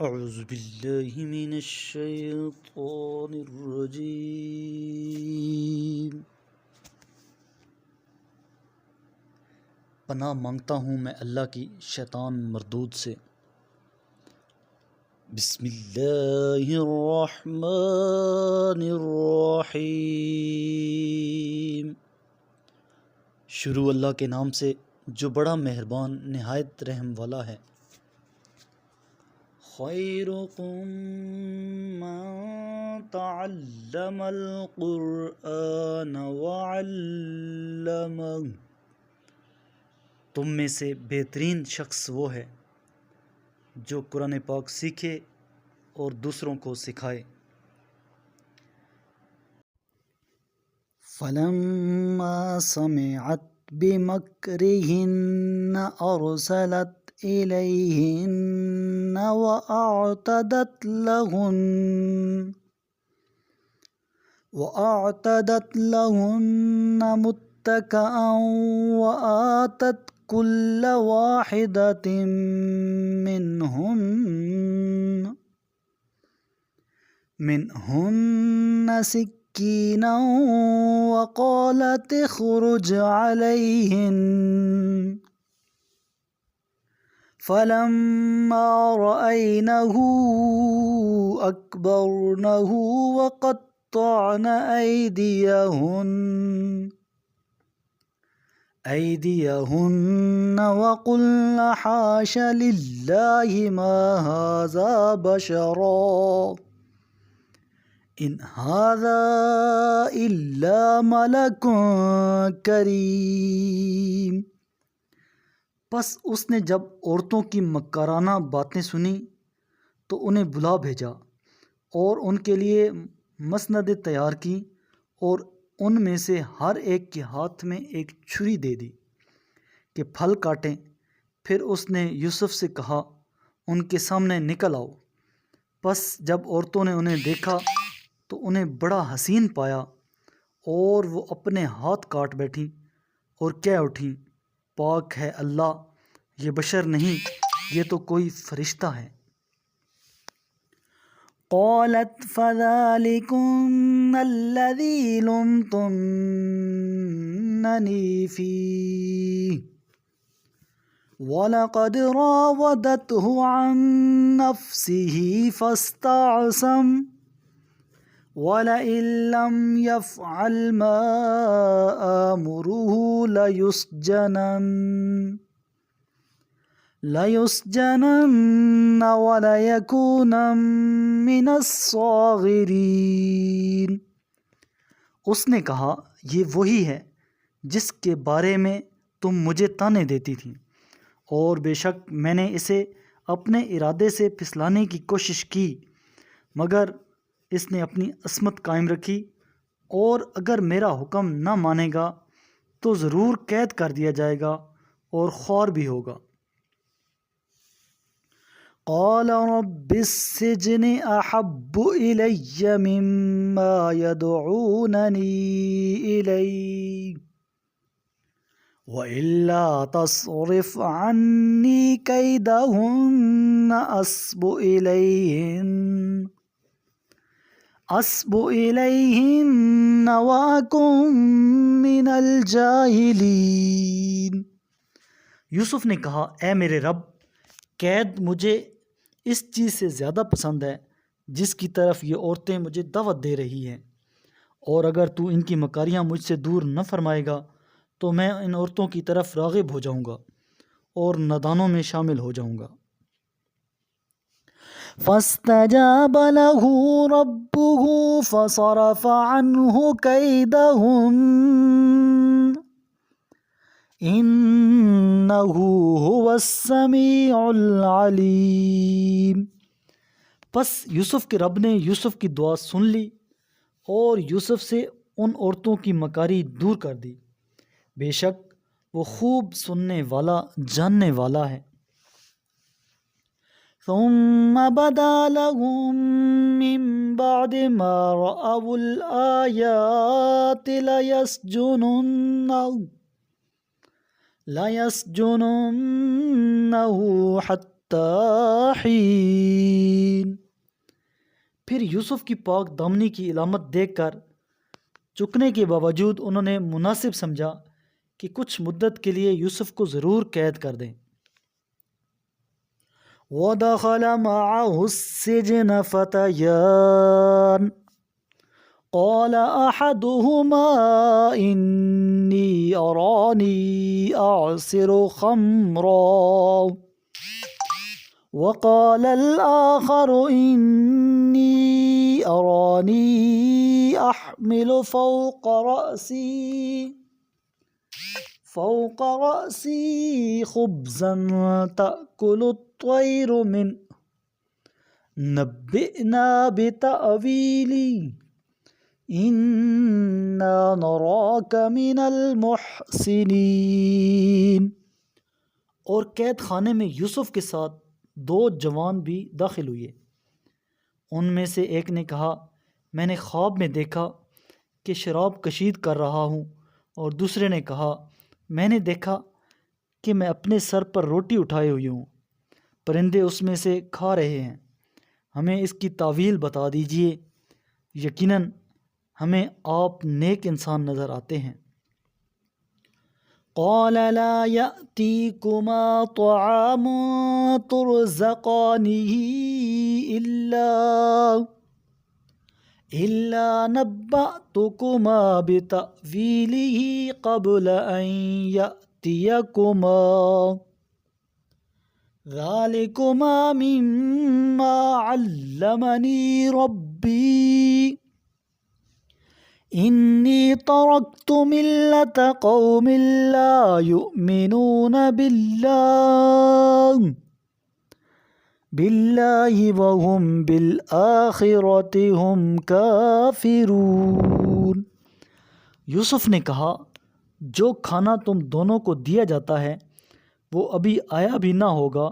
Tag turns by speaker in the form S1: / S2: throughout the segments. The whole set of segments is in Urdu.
S1: اعوذ باللہ من الشیطان الرجیم۔ پناہ مانگتا ہوں میں اللہ کی شیطان مردود سے۔ بسم اللہ الرحمن الرحیم۔ شروع اللہ کے نام سے جو بڑا مہربان نہایت رحم والا ہے۔ خیرکم من تعلم القرآن وعلمہ، تم میں سے بہترین شخص وہ ہے جو قرآن پاک سیکھے اور دوسروں کو سکھائے۔ فلما سمعت بمکرہن ارسلت إليهن وأعتدت لهن متكئا وآتت كل واحدة منهن سكينا وقالت اخرج عليهن، فلما رأينه أكبرنه وقطعن أيديهن وقلن حاش لله ما هذا بشرا إن هذا إلا ملك كريم۔ پس اس نے جب عورتوں کی مکارانہ باتیں سنی تو انہیں بلا بھیجا اور ان کے لیے مسندیں تیار کی اور ان میں سے ہر ایک کے ہاتھ میں ایک چھری دے دی کہ پھل کاٹیں۔ پھر اس نے یوسف سے کہا ان کے سامنے نکل آؤ۔ پس جب عورتوں نے انہیں دیکھا تو انہیں بڑا حسین پایا اور وہ اپنے ہاتھ کاٹ بیٹھیں اور کہہ اٹھیں پاک ہے اللہ، یہ بشر نہیں، یہ تو کوئی فرشتہ ہے۔ قالت فذلكن الذي لمتنني فيه ولقد راودته عن نفسه فاستعصم وَلَئِن لَّمْ يَفْعَلْ مَا آمُرُهُ لَيُسْجَنَنَّ وَلَيَكُونًا مِّنَ الصَّاغِرِينَ۔ اس نے کہا یہ وہی ہے جس کے بارے میں تم مجھے طعنے دیتی تھیں، اور بے شک میں نے اسے اپنے ارادے سے پھسلانے کی کوشش کی، مگر اس نے اپنی عصمت قائم رکھی، اور اگر میرا حکم نہ مانے گا تو ضرور قید کر دیا جائے گا اور خوار بھی ہوگا۔ قال رب السجن احب الی مما يدعوننی الیہ وَإِلَّا تَصْرِفْ عَنِّي كَيْدَهُنَّ أَصْبُ إِلَيْهِنَّ وَأَكُن مِّنَ الْجَاهِلِينَ۔ یوسف نے کہا اے میرے رب، قید مجھے اس چیز سے زیادہ پسند ہے جس کی طرف یہ عورتیں مجھے دعوت دے رہی ہیں، اور اگر تو ان کی مکاریاں مجھ سے دور نہ فرمائے گا تو میں ان عورتوں کی طرف راغب ہو جاؤں گا اور نادانوں میں شامل ہو جاؤں گا۔ فاستجاب له ربه فصرف عنه كيدهن إنه هو السميع العليم۔ پس یوسف کے رب نے یوسف کی دعا سن لی اور یوسف سے ان عورتوں کی مکاری دور کر دی، بے شک وہ خوب سننے والا جاننے والا ہے۔ ثم بدا لهم من بعد ما رأوا الآيات ليسجننه حتى حین۔ پھر یوسف کی پاک دامنی کی علامت دیکھ کر چکنے کے باوجود انہوں نے مناسب سمجھا کہ کچھ مدت کے لیے یوسف کو ضرور قید کر دیں۔ وَدَخَلَ مَعَهُ السِّجْنَ فَتَيَانِ قال أحدهما إني أراني أعصر خمرا وقال الآخر إني أراني أحمل فوق رأسي خبزا تأكل الطير منه نبئنا بتأويله اِنَّا نَرَاكَ مِنَ الْمُحْسِنِينَ۔ اور قید خانے میں یوسف کے ساتھ 2 جوان بھی داخل ہوئے۔ ان میں سے ایک نے کہا میں نے خواب میں دیکھا کہ شراب کشید کر رہا ہوں، اور دوسرے نے کہا میں نے دیکھا کہ میں اپنے سر پر روٹی اٹھائے ہوئی ہوں، پرندے اس میں سے کھا رہے ہیں، ہمیں اس کی تاویل بتا دیجئے، یقیناً ہمیں آپ نیک انسان نظر آتے ہیں۔ قال لا يأتيكما طعام ترزقانه إلا نبأتكما بتأويله قبل أن يأتيكما ذلكما مما علمني ربي إني تركت ملة قوم لا يؤمنون بالله وهم بالآخرة هم كافرون۔ یوسف نے کہا جو کھانا تم دونوں کو دیا جاتا ہے وہ ابھی آیا بھی نہ ہوگا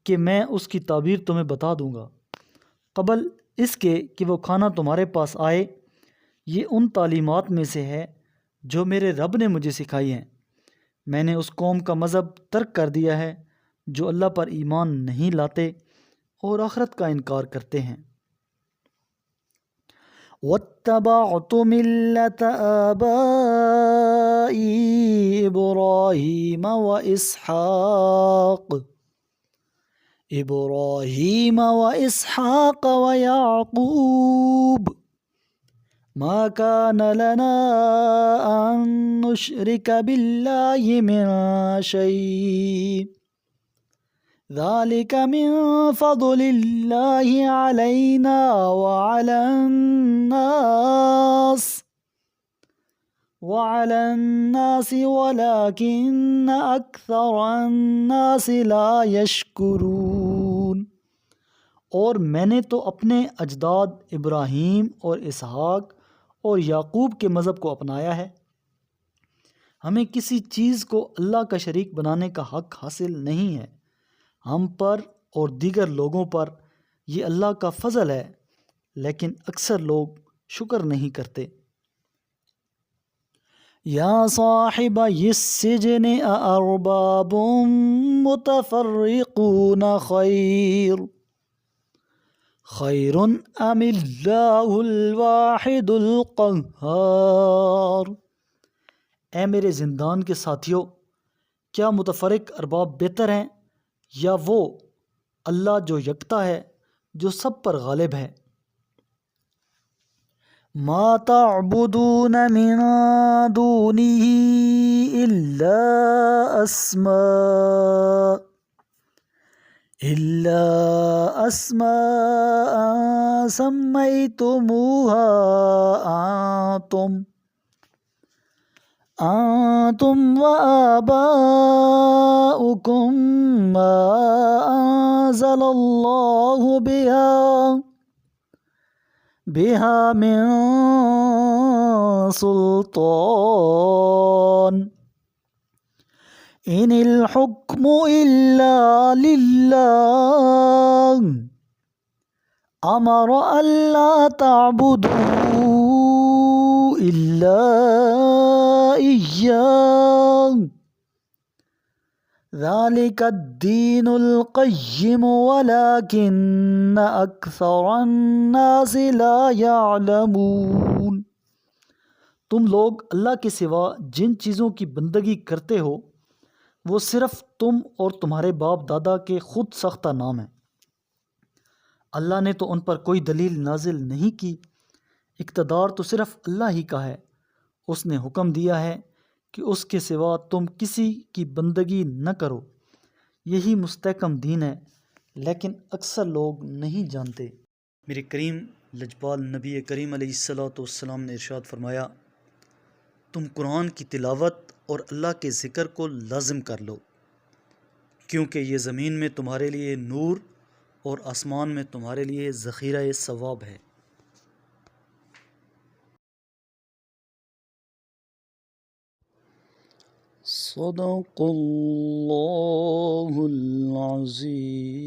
S1: کہ میں اس کی تعبیر تمہیں بتا دوں گا، قبل اس کے کہ وہ کھانا تمہارے پاس آئے۔ یہ ان تعلیمات میں سے ہے جو میرے رب نے مجھے سکھائی ہیں۔ میں نے اس قوم کا مذہب ترک کر دیا ہے جو اللہ پر ایمان نہیں لاتے اور آخرت کا انکار کرتے ہیں۔ وَاتَّبَعْتُ مِلَّةَ آبَائِي إِبْرَاهِيمَ وَإِسْحَاقَ وَيَعْقُوبَ ما كان لنا أن نشرك بالله من شيء ذلك من فضل الله علينا وعلى الناس ولكن أكثر الناس لا يشكرون۔ اور میں نے تو اپنے اجداد ابراہیم اور اسحاق اور یعقوب کے مذہب کو اپنایا ہے۔ ہمیں کسی چیز کو اللہ کا شریک بنانے کا حق حاصل نہیں ہے، ہم پر اور دیگر لوگوں پر یہ اللہ کا فضل ہے، لیکن اکثر لوگ شکر نہیں کرتے۔ یا صاحبی السجن اارباب متفرقون خیر ام اللہ الواحد القہار۔ اے میرے زندان کے ساتھیوں، کیا متفرق ارباب بہتر ہیں یا وہ اللہ جو یکتا ہے، جو سب پر غالب ہے؟ ما تعبدون من دونه الا اسماء سميتموها انتم وآباؤكم ما انزل الله بها من سلطان ان الحكم الا لله امر الا تعبدوا الا اياه ذالک الدین القیم ولکن اکثر الناس لا یعلمون۔ تم لوگ اللہ کے سوا جن چیزوں کی بندگی کرتے ہو وہ صرف تم اور تمہارے باپ دادا کے خود ساختہ نام ہیں۔ اللہ نے تو ان پر کوئی دلیل نازل نہیں کی، اقتدار تو صرف اللہ ہی کا ہے۔ اس نے حکم دیا ہے کہ اس کے سوا تم کسی کی بندگی نہ کرو، یہی مستحکم دین ہے، لیکن اکثر لوگ نہیں جانتے۔ میرے کریم لجپال نبی کریم علیہ الصلوۃ والسلام نے ارشاد فرمایا، تم قرآن کی تلاوت اور اللہ کے ذکر کو لازم کر لو، کیونکہ یہ زمین میں تمہارے لیے نور اور آسمان میں تمہارے لیے ذخیرہ ثواب ہے۔ صدق اللہ العظیم۔